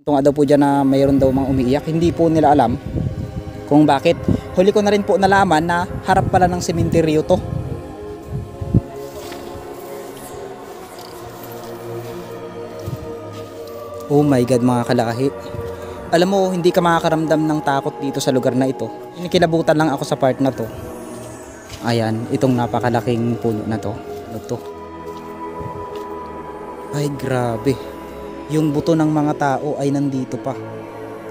Ito nga daw po dyan na mayroon daw mga umiiyak. Hindi po nila alam kung bakit. Huli ko na rin po nalaman na harap pala ng sementeryo to. Oh my God mga kalahi. Alam mo, hindi ka makakaramdam ng takot dito sa lugar na ito. Inikilabutan lang ako sa part na to. Ayan, itong napakalaking puno na to. Ito. Ay grabe. Yung buto ng mga tao ay nandito pa.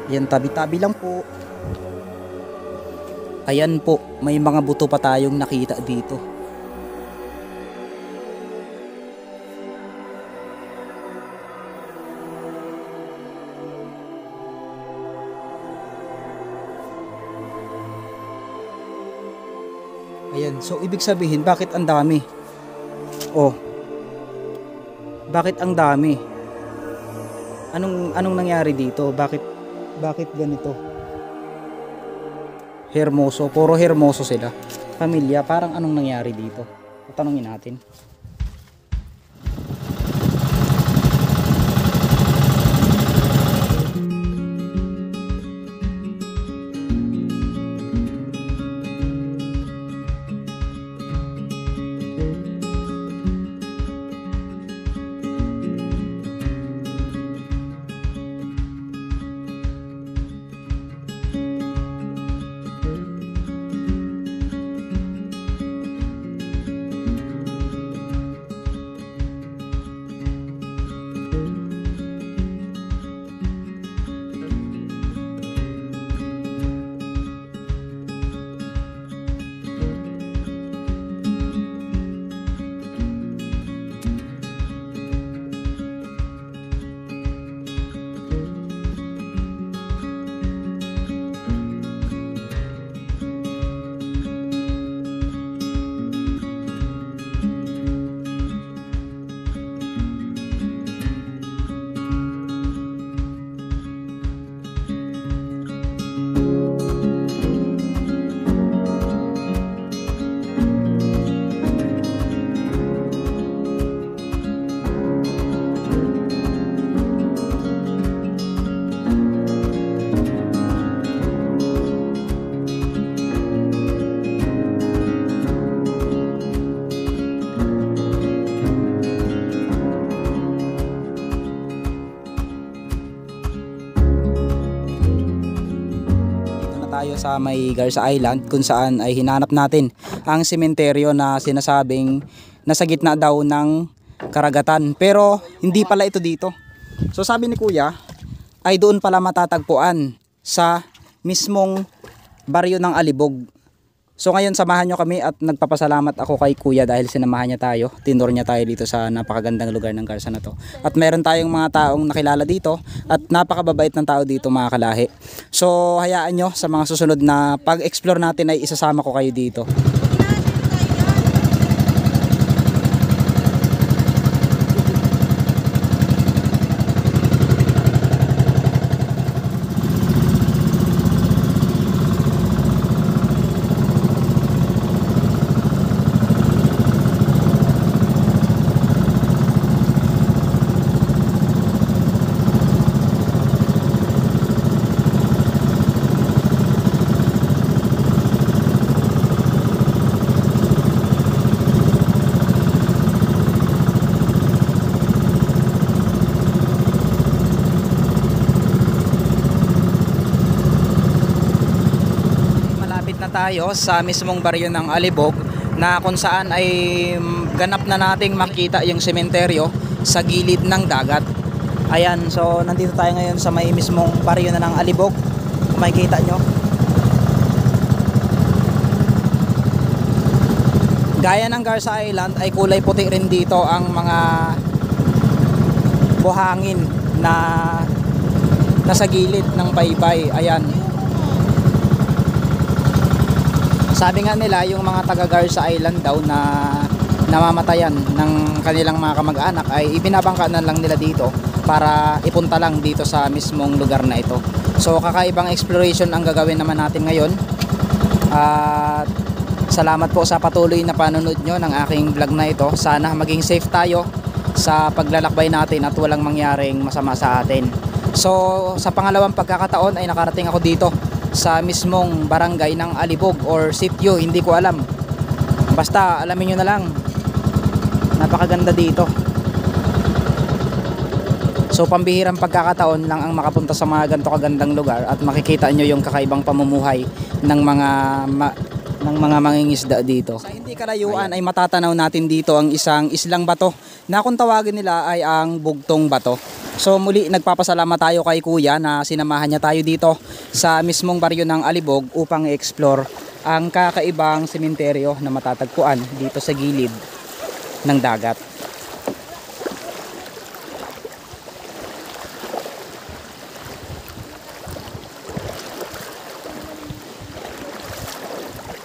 Ayan, tabi-tabi lang po. Ayan po, may mga buto pa tayong nakita dito. Ayan, so ibig sabihin, bakit ang dami? Oh. Bakit ang dami? Anong nangyari dito? Bakit ganito? Hermoso, puro hermoso sila. Pamilya, parang anong nangyari dito? Tatanungin natin. Tayo sa may Garza Island kung saan ay hinanap natin ang sementeryo na sinasabing nasa gitna daw ng karagatan, pero hindi pala ito dito. So sabi ni Kuya ay doon pala matatagpuan sa mismong baryo ng Alibog. So ngayon samahan nyo kami at nagpapasalamat ako kay Kuya dahil sinamahan niya tayo, tinur niya tayo dito sa napakagandang lugar ng Garza na to. At meron tayong mga taong nakilala dito at napakababait ng tao dito mga kalahi. So hayaan nyo sa mga susunod na pag-explore natin ay isasama ko kayo dito. Tayo sa mismong baryo ng Alibog na kung saan ay ganap na nating makita yung sementeryo sa gilid ng dagat. Ayan, so nandito tayo ngayon sa may mismong baryo na ng Alibog. Kung makikita nyo, gaya ng Garza Island ay kulay puti rin dito ang mga buhangin na nasa gilid ng baybay. Ayan, sabi nga nila yung mga taga Garza Island daw na namamatayan ng kanilang mga kamag-anak ay ibinabangka na lang nila dito para ipunta lang dito sa mismong lugar na ito. So kakaibang exploration ang gagawin naman natin ngayon. At salamat po sa patuloy na panonood nyo ng aking vlog na ito. Sana maging safe tayo sa paglalakbay natin at walang mangyaring masama sa atin. So sa pangalawang pagkakataon ay nakarating ako dito sa mismong barangay ng Alibog or sitio, hindi ko alam. Basta alamin nyo na lang, napakaganda dito. So pambihirang pagkakataon lang ang makapunta sa mga ganito kagandang lugar at makikita nyo yung kakaibang pamumuhay ng mga mangingisda dito. Sa hindi kalayuan ay matatanaw natin dito ang isang islang bato na kung tawagin nila ay ang Bugtong Bato. So muli nagpapasalamat tayo kay Kuya na sinamahan niya tayo dito sa mismong baryo ng Alibog upang i-explore ang kakaibang sementeryo na matatagpuan dito sa gilid ng dagat.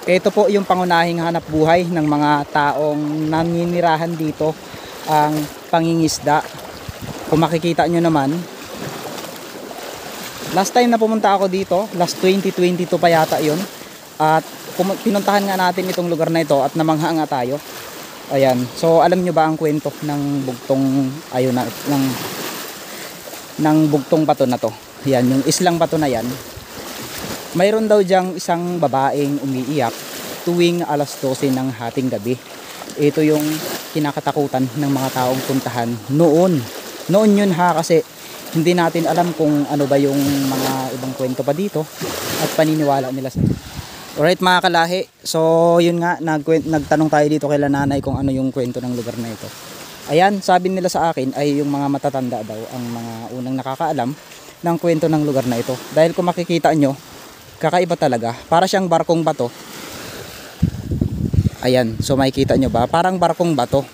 Ito po yung pangunahing hanap buhay ng mga taong naninirahan dito, ang pangingisda. Kung makikita nyo naman, last time na pumunta ako dito, last 2022 pa yata yun, at pinuntahan nga natin itong lugar na ito at namangha nga tayo. Ayan, so alam nyo ba ang kwento ng bugtong, ayun na, ng Bugtong Bato na to? Yan, yung islang bato na yan. Mayroon daw diyang isang babaeng umiiyak tuwing alas 12 ng hating gabi. Ito yung kinakatakutan ng mga taong puntahan noon. Noon yun ha, kasi hindi natin alam kung ano ba yung mga ibang kwento pa dito at paniniwala nila sa. Alright mga kalahi, so yun nga, nagtanong tayo dito kay nanay kung ano yung kwento ng lugar na ito. Ayan, sabi nila sa akin ay yung mga matatanda daw ang mga unang nakakaalam ng kwento ng lugar na ito. Dahil kung makikita nyo, kakaiba talaga, para siyang barkong bato. Ayan, so makikita nyo ba, parang barkong bato.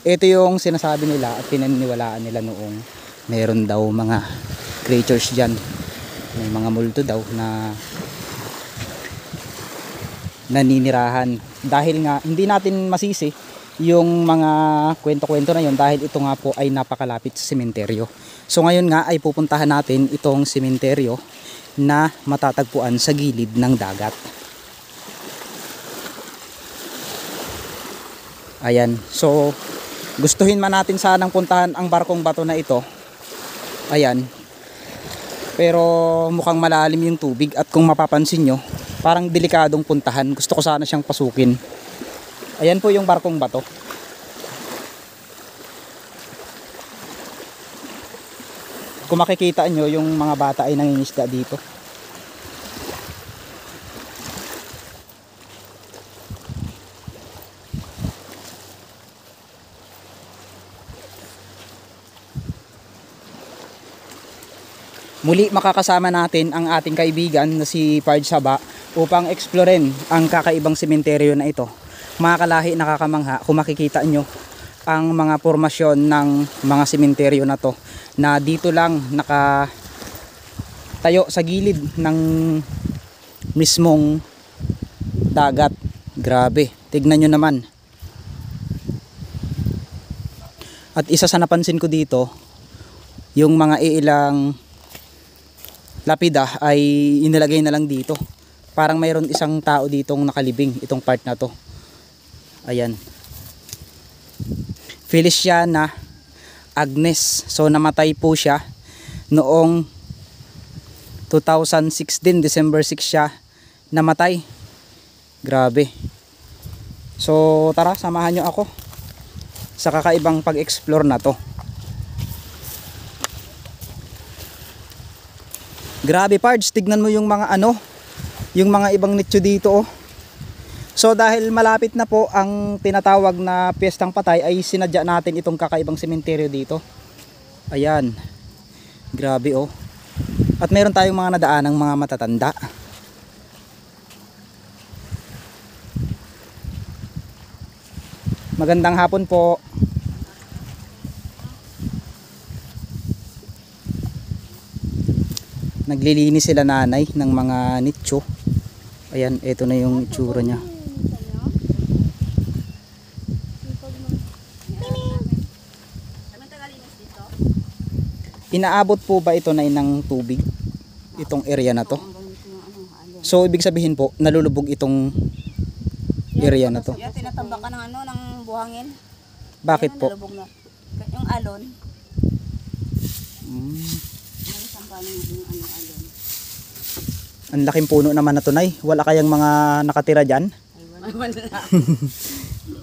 Ito yung sinasabi nila at pinaniniwalaan nila noong meron daw mga creatures dyan, may mga multo daw na naninirahan. Dahil nga hindi natin masisi yung mga kwento-kwento na yun dahil ito nga po ay napakalapit sa sementeryo. So ngayon nga ay pupuntahan natin itong sementeryo na matatagpuan sa gilid ng dagat. Ayan, so gustuhin man natin sanang puntahan ang barkong bato na ito. Ayan, pero mukhang malalim yung tubig at kung mapapansin nyo, parang delikadong puntahan. Gusto ko sana siyang pasukin. Ayan po yung barkong bato. Kung makikita nyo, yung mga bata ay nangingisda dito. Muli makakasama natin ang ating kaibigan na si Parj Saba upang exploren ang kakaibang sementeryo na ito. Mga kalahi, nakakamangha kung makikita nyo ang mga formasyon ng mga sementeryo na to na dito lang nakatayo sa gilid ng mismong dagat. Grabe, tignan nyo naman. At isa sa napansin ko dito, yung mga ilang lapida ay inilagay na lang dito. Parang mayroon isang tao ditong nakalibing itong part na to. Ayan, Feliciana Agnes. So namatay po siya noong 2016, December 6 siya namatay. Grabe. So tara, samahan nyo ako sa kakaibang pag-explore na to. Grabe Pards, tignan mo yung mga yung mga ibang nicho dito oh. So dahil malapit na po ang tinatawag na Piyestang Patay ay sinadya natin itong kakaibang sementeryo dito. Ayan. Grabe oh. At meron tayong mga nadaanang mga matatanda. Magandang hapon po. Naglilinis sila nanay ng mga nicho. Ayan, ito na yung itsura niya. Inaabot po ba ito na ng tubig? Itong area na to? So ibig sabihin po, nalulubog itong area na to. Yan, tinatambak ka ng ng buhangin. Bakit po? Yung alon. ano yung ano alon. Ang laking puno naman na tunay. Wala kayang mga nakatira dyan? Ay wala.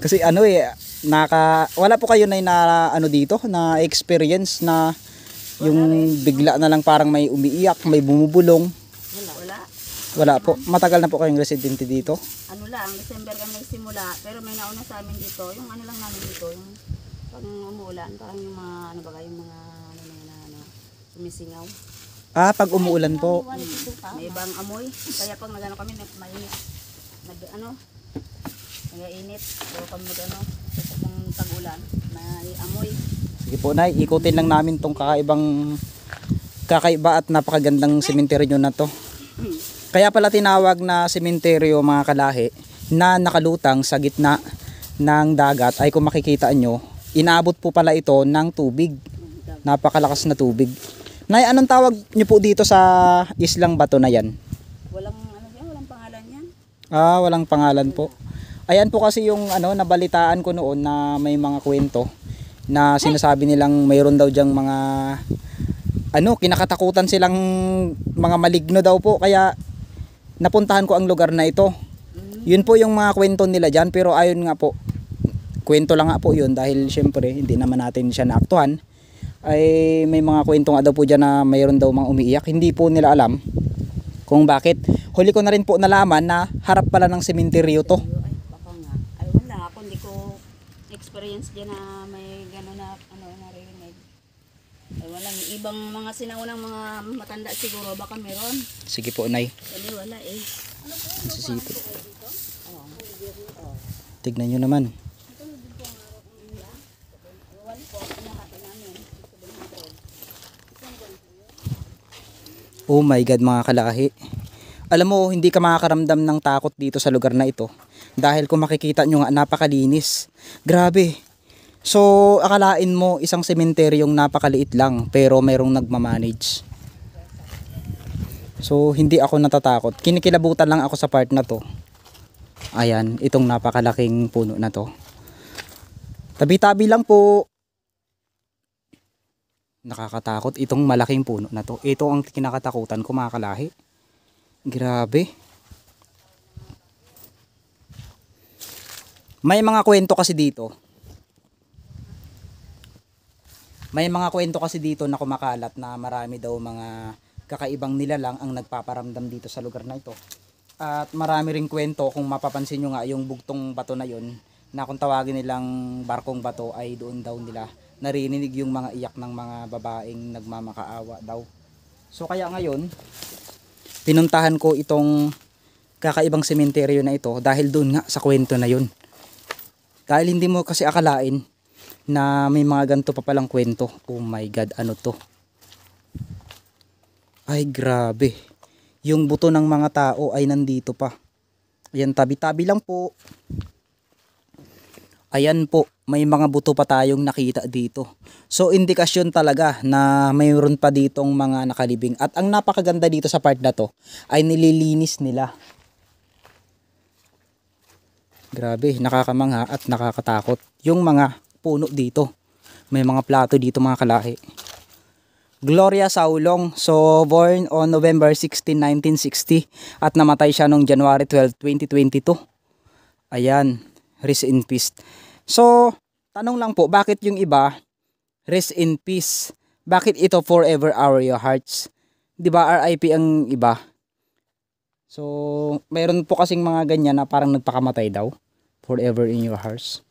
Kasi ano wala po kayo na ano dito, na experience na yung bigla na lang parang may umiiyak, may bumubulong. Wala. Wala po. Matagal na po kayong residente dito. Ano lang, December kami nagsimula, pero may nauna sa amin dito, yung ano lang namin dito, yung pag umuulan, parang yung mga ano ba yung mga sumisingaw. Pag umuulan po. May ibang amoy, kaya pag nagano kami mainit. Nag-init, pero pag nagano, pag tag-ulan, may amoy. Sige po, Nay, ikutin lang namin tong kakaiba at napakagandang sementeryo na to. Kaya pala tinawag na sementeryo, mga kalahi, na nakalutang sa gitna ng dagat. Ay kung makikita nyo, inabot po pala ito ng tubig. Napakalakas na tubig. Nay, anong tawag nyo po dito sa islang bato na yan? Walang pangalan yan. Walang pangalan po. Ayan po kasi yung nabalitaan ko noon na may mga kwento na sinasabi nilang mayroon daw diyang mga kinakatakutan silang mga maligno daw po, kaya napuntahan ko ang lugar na ito. Yun po yung mga kwento nila dyan, pero ayun nga po, kwento lang nga po yun dahil syempre hindi naman natin siya naaktuhan. Ay may mga kwento nga daw po dyan na mayroon daw mga umiiyak. Hindi po nila alam kung bakit. Huli ko na rin po nalaman na harap pala ng sementeryo to. Ay, baka nga. Ay, wala ako, hindi ko experience dyan na may gano'n na narinig. Ay, wala. Yung ibang mga sinaunang mga matanda siguro, baka meron. Sige po, Nay. Hindi, wala eh. Sisipot. Tignan nyo naman. Oh my God, mga kalahi. Alam mo, hindi ka makakaramdam ng takot dito sa lugar na ito. Dahil kung makikita nyo nga, napakalinis. Grabe. So, akalain mo isang sementeryong napakaliit lang, pero mayroong nagmamanage. So, hindi ako natatakot. Kinikilabutan lang ako sa part na to. Ayan, itong napakalaking puno na to. Tabi-tabi lang po. Nakakatakot itong malaking puno na to. Ito ang kinakatakutan ko, mga kalahi. Grabe. May mga kwento kasi dito. May mga kwento kasi dito na kumakalat na marami daw mga kakaibang nilalang ang nagpaparamdam dito sa lugar na ito. At marami ring kwento, kung mapapansin nyo nga, yung bugtong bato na yun, na kung tawagin nilang barkong bato, ay doon daw nila narinig yung mga iyak ng mga babaeng nagmamakaawa daw. So kaya ngayon, pinuntahan ko itong kakaibang sementeryo na ito dahil doon nga sa kwento na yun. Dahil hindi mo kasi akalain na may mga ganito pa palang kwento. Oh my God, ano to? Ay grabe. Yung buto ng mga tao ay nandito pa. Ayan, tabi-tabi lang po. Ayan po, may mga buto pa tayong nakita dito. So indikasyon talaga na mayroon pa ditong mga nakalibing. At ang napakaganda dito sa part na to ay nililinis nila. Grabe, nakakamangha at nakakatakot. Yung mga puno dito. May mga plato dito, mga kalahi. Gloria Saulong. So born on November 16, 1960 at namatay siya noong January 12, 2022. Ayan, rest in peace. So, tanong lang po, bakit yung iba rest in peace? Bakit ito forever our hearts? 'Di ba RIP ang iba? So, mayroon po kasing mga ganyan na parang nagpakamatay daw. Forever in your hearts.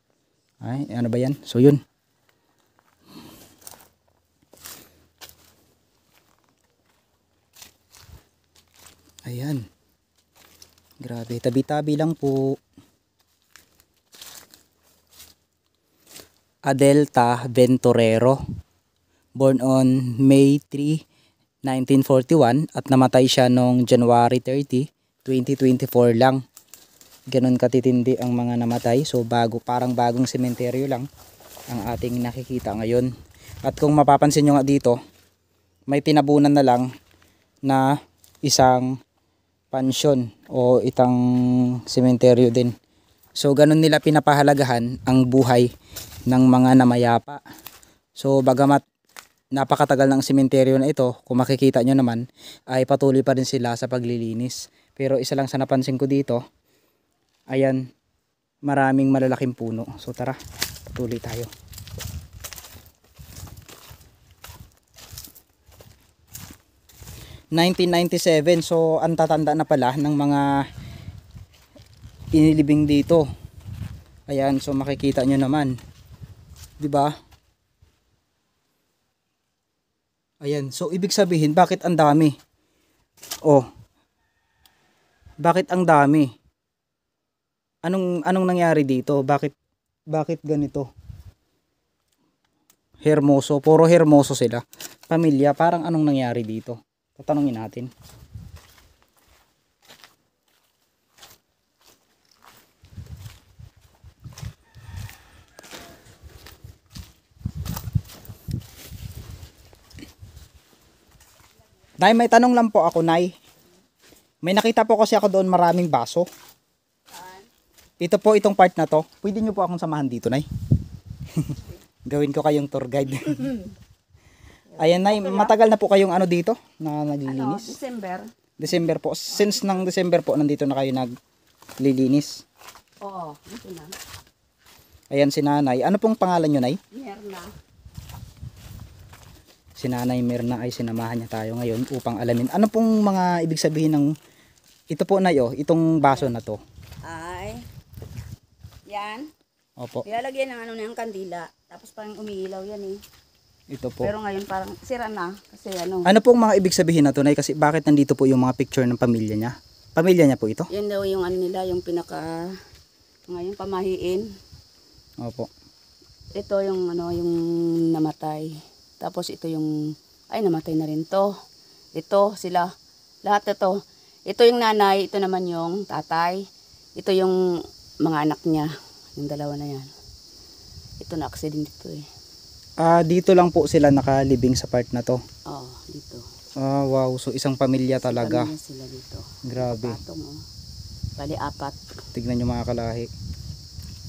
Ay, ano ba 'yan? So, yun. Ayan. Grabe, tabi-tabi lang po. Adelta Venturero, born on May 3, 1941 at namatay siya noong January 30, 2024 lang. Ganon katitindi ang mga namatay. So parang bagong sementeryo lang ang ating nakikita ngayon. At kung mapapansin nyo nga dito, may tinabunan na lang na isang pansyon o itang sementeryo din. So ganon nila pinapahalagahan ang buhay ng mga namayapa. So bagamat napakatagal ng sementeryo na ito, kung makikita nyo naman, ay patuloy pa rin sila sa paglilinis. Pero isa lang sa napansin ko dito, ayan, maraming malalaking puno. So tara, patuloy tayo. ...1997, so ang tatanda na pala ng mga inilibing dito. Ayan, so makikita nyo naman, 'di ba? Ayan, so ibig sabihin, bakit ang dami? Oh, bakit ang dami? Anong nangyari dito? Bakit ganito? Hermoso, puro hermoso sila. Pamilya, parang anong nangyari dito? Tatanungin natin. Nay, may tanong lang po ako, Nay. May nakita po kasi ako doon maraming baso. Ito po, itong part na to. Pwede nyo po akong samahan dito, Nay. Gawin ko kayong tour guide. Ayan, Nay, matagal na po kayong ano dito na naglilinis? December. December po. Since ng December po, nandito na kayo naglilinis. Oo, ito na. Ayan si Nanay. Ano pong pangalan nyo, Nay? Merna. Si Nanay Merna ay sinamahan niya tayo ngayon upang alamin. Ano pong mga ibig sabihin ng ito po, Nay, oh, itong baso na to? Ay, yan. Opo. Ilalagyan ng ano na yung kandila. Tapos parang umiilaw yan eh. Ito po. Pero ngayon parang sira na. Kasi ano. Ano pong mga ibig sabihin na to, Nay? Kasi bakit nandito po yung mga picture ng pamilya niya? Pamilya niya po ito? Yan daw yung ano nila, yung pinaka, ngayon pamahiin. Opo. Ito yung ano, yung namatay. Tapos ito yung, ay namatay na rin to. Ito sila, lahat ito. Ito yung nanay, ito naman yung tatay. Ito yung mga anak niya, yung dalawa na yan. Ito na accident dito eh. Dito lang po sila nakalibing sa part na to. Oo, dito. Wow, so isang pamilya talaga. Pamilya sila dito. Grabe. Patong oh. Bali 4. Tignan nyo mga kalahi.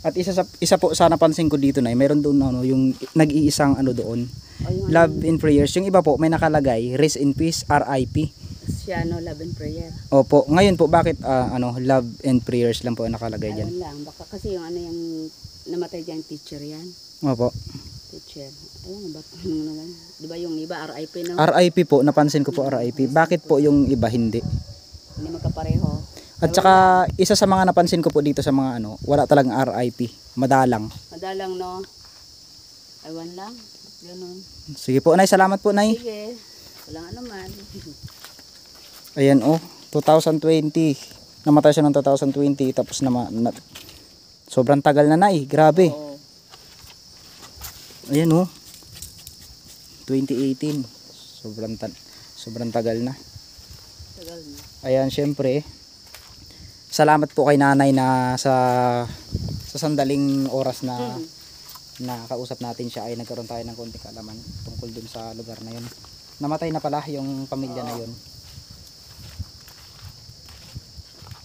At isa po sa napansin ko dito, Nay, meron doon ano, yung nag-iisang ano doon. O, yung Love and prayers. Yung iba po may nakalagay rest in peace, RIP. siya no, love and prayer. Opo. Ngayon po bakit love and prayers lang po ang nakalagay diyan? Ayun lang, baka kasi yung ano yung namatay diyan teacher yan. Opo. Teacher. Ayun ba? Di ba yung iba RIP no? RIP po, napansin ko po RIP. Bakit po yung iba hindi? Hindi magkapareho. At saka isa sa mga napansin ko po dito sa mga ano, wala talagang RIP. Madalang. Madalang no. Aywan lang. Ganun. Sige po, Nay. Salamat po, Nay. Sige. Walang ano man. Ayan, 2020. Namatay siya ng 2020. Tapos sobrang tagal na, Nay. Grabe. Oo. Ayan, 2018. Sobrang tagal na. Tagal na. Ayan, syempre. Salamat po kay Nanay na sa sandaling oras na nakausap natin siya ay nagkaroon tayo ng konting kaalaman tungkol dun sa lugar na yun. Namatay na pala yung pamilya na yun.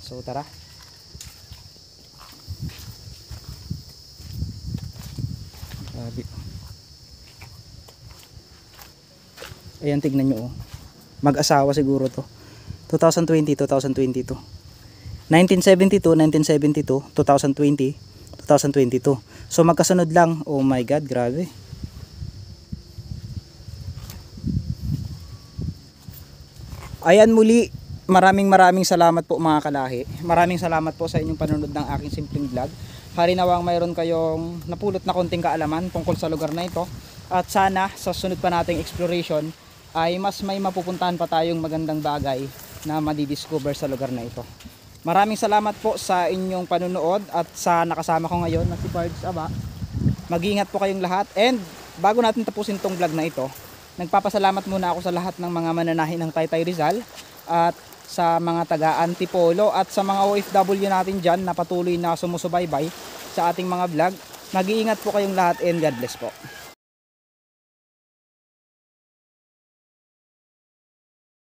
So tara. Grabe. Ayan, tignan nyo. Mag-asawa siguro to. 2020, 2022. 1972, 1972, 2020, 2022. So magkasunod lang. Oh my God, grabe. Ayan muli, maraming salamat po mga kalahi. Maraming salamat po sa inyong panonood ng aking simpleng vlog. Harinawang mayroon kayong napulot na konting kaalaman tungkol sa lugar na ito. At sana sa sunod pa nating exploration ay mas may mapupuntahan pa tayong magandang bagay na madidiscover sa lugar na ito. Maraming salamat po sa inyong panonood at sa nakasama ko ngayon na si Pards Aba. Mag-ingat po kayong lahat, and bago natin tapusin tong vlog na ito, nagpapasalamat muna ako sa lahat ng mga mananahi ng Taytay Rizal at sa mga taga Antipolo at sa mga OFW natin dyan na patuloy na sumusubaybay sa ating mga vlog. Mag-iingat po kayong lahat, and God bless po.